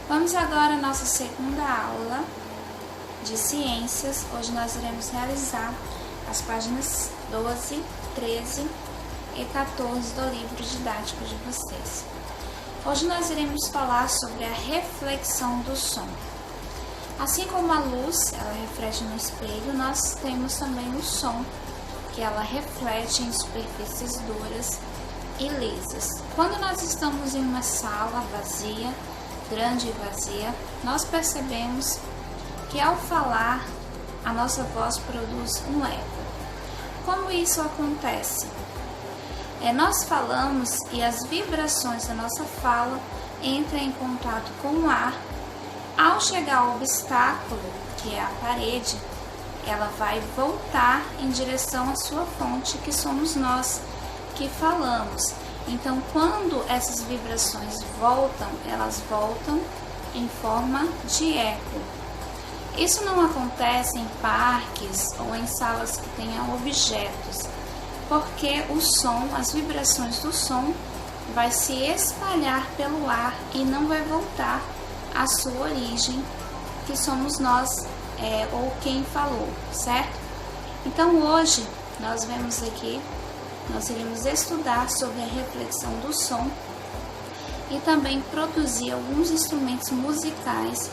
Vamos agora à nossa segunda aula de ciências. Hoje nós iremos realizar as páginas 12, 13 e 14 do livro didático de vocês. Hoje nós iremos falar sobre a reflexão do som. Assim como a luz, ela reflete no espelho, nós temos também o som, que ela reflete em superfícies duras e lisas. Quando nós estamos em uma sala vazia, grande e vazia, nós percebemos que ao falar, a nossa voz produz um eco. Como isso acontece? Nós falamos e as vibrações da nossa fala entram em contato com o ar. Ao chegar ao obstáculo, que é a parede, ela vai voltar em direção à sua fonte, que somos nós que falamos. Então, quando essas vibrações voltam, elas voltam em forma de eco. Isso não acontece em parques ou em salas que tenham objetos, porque o som, as vibrações do som, vai se espalhar pelo ar e não vai voltar à sua origem, que somos nós, ou quem falou, certo? Então, hoje, nós vemos aqui, nós iremos estudar sobre a reflexão do som e também produzir alguns instrumentos musicais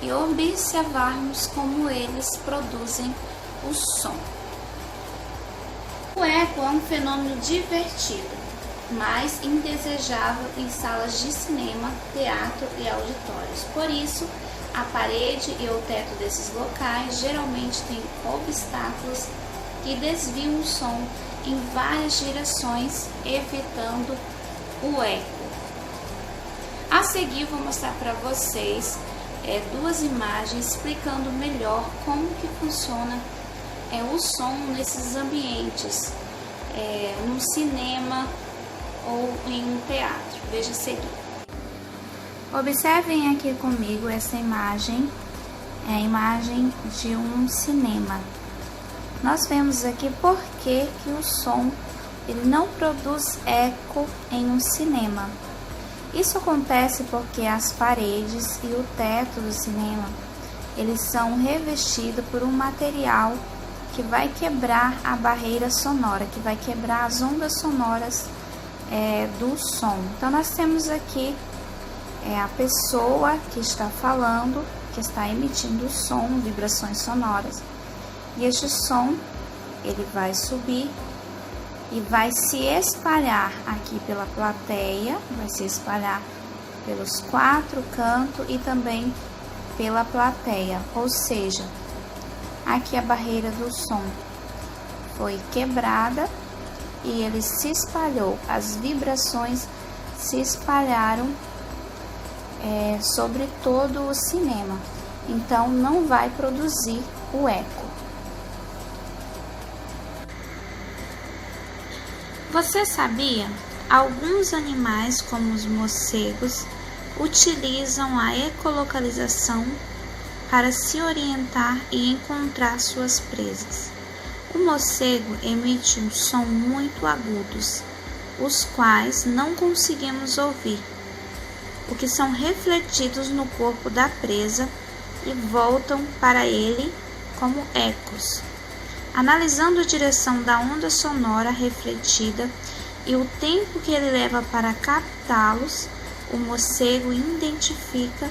e observarmos como eles produzem o som. O eco é um fenômeno divertido, mas indesejável em salas de cinema, teatro e auditórios. Por isso, a parede e o teto desses locais geralmente têm obstáculos que desviam o som em várias direções, evitando o eco. A seguir, vou mostrar para vocês duas imagens explicando melhor como que funciona o som nesses ambientes, no cinema ou em um teatro. Veja a seguir. Observem aqui comigo essa imagem, é a imagem de um cinema. Nós vemos aqui por que o som ele não produz eco em um cinema. Isso acontece porque as paredes e o teto do cinema eles são revestidos por um material que vai quebrar a barreira sonora, que vai quebrar as ondas sonoras do som. Então nós temos aqui a pessoa que está falando, que está emitindo o som, vibrações sonoras. E este som, ele vai subir e vai se espalhar aqui pela plateia, vai se espalhar pelos quatro cantos e também pela plateia. Ou seja, aqui a barreira do som foi quebrada e ele se espalhou, as vibrações se espalharam sobre todo o cinema. Então não vai produzir o eco. Você sabia? Alguns animais, como os morcegos, utilizam a ecolocalização para se orientar e encontrar suas presas. O morcego emite um som muito agudos, os quais não conseguimos ouvir, o que são refletidos no corpo da presa e voltam para ele como ecos. Analisando a direção da onda sonora refletida e o tempo que ele leva para captá-los, o morcego identifica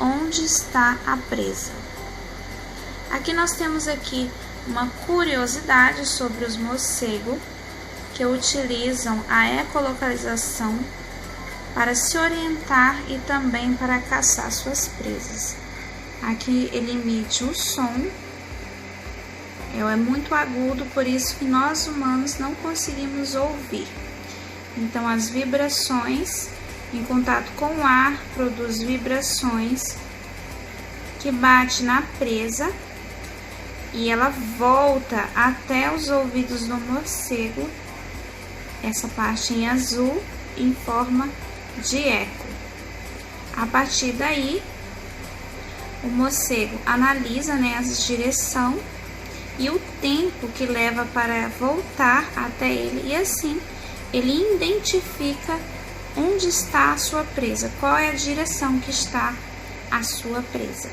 onde está a presa. Aqui nós temos aqui uma curiosidade sobre os morcegos que utilizam a ecolocalização para se orientar e também para caçar suas presas. Aqui ele emite o som, é muito agudo, por isso que nós humanos não conseguimos ouvir. Então as vibrações em contato com o ar produz vibrações que bate na presa e ela volta até os ouvidos do morcego, essa parte em azul, em forma de eco. A partir daí, o morcego analisa a direção e o tempo que leva para voltar até ele, e assim ele identifica onde está a sua presa, qual é a direção que está a sua presa.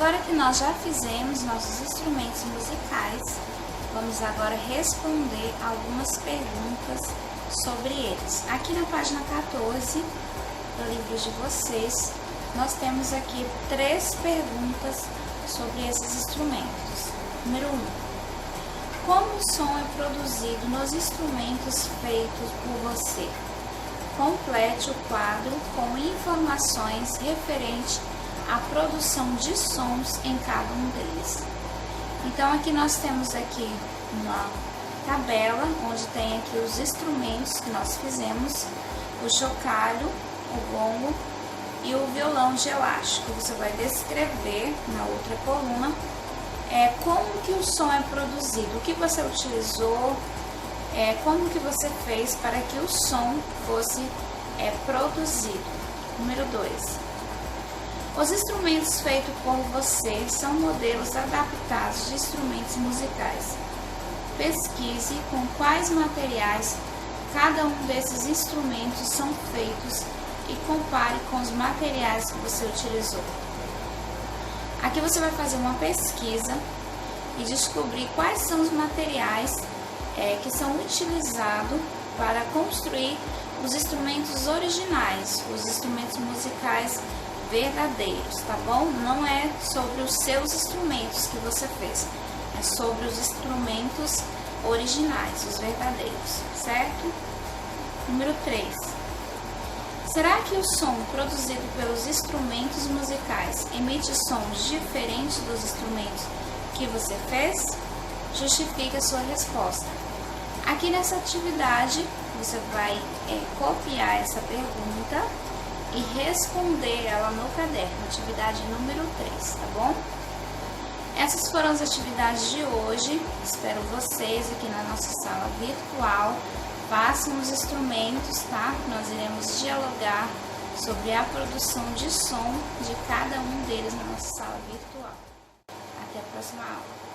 Agora que nós já fizemos nossos instrumentos musicais, vamos agora responder algumas perguntas sobre eles. Aqui na página 14 do livro de vocês, nós temos aqui 3 perguntas sobre esses instrumentos. Número 1. Como o som é produzido nos instrumentos feitos por você? complete o quadro com informações referentes à produção de sons em cada um deles. Então aqui nós temos aqui uma tabela onde tem aqui os instrumentos que nós fizemos, o chocalho, o gongo e o violão de elástico. Você vai descrever na outra coluna como que o som é produzido, o que você utilizou, como que você fez para que o som fosse produzido. Número 2. Os instrumentos feitos por você são modelos adaptados de instrumentos musicais. Pesquise com quais materiais cada um desses instrumentos são feitos e compare com os materiais que você utilizou. Aqui você vai fazer uma pesquisa e descobrir quais são os materiais que são utilizados para construir os instrumentos originais, os instrumentos musicais verdadeiros, tá bom? Não é sobre os seus instrumentos que você fez, é sobre os instrumentos originais, os verdadeiros, certo? Número 3. Será que o som produzido pelos instrumentos musicais emite sons diferentes dos instrumentos que você fez? Justifique a sua resposta. Aqui nessa atividade, você vai copiar essa pergunta e responder ela no caderno, atividade número 3, tá bom? Essas foram as atividades de hoje. Espero vocês aqui na nossa sala virtual. Façam os instrumentos, tá? Nós iremos dialogar sobre a produção de som de cada um deles na nossa sala virtual. Até a próxima aula.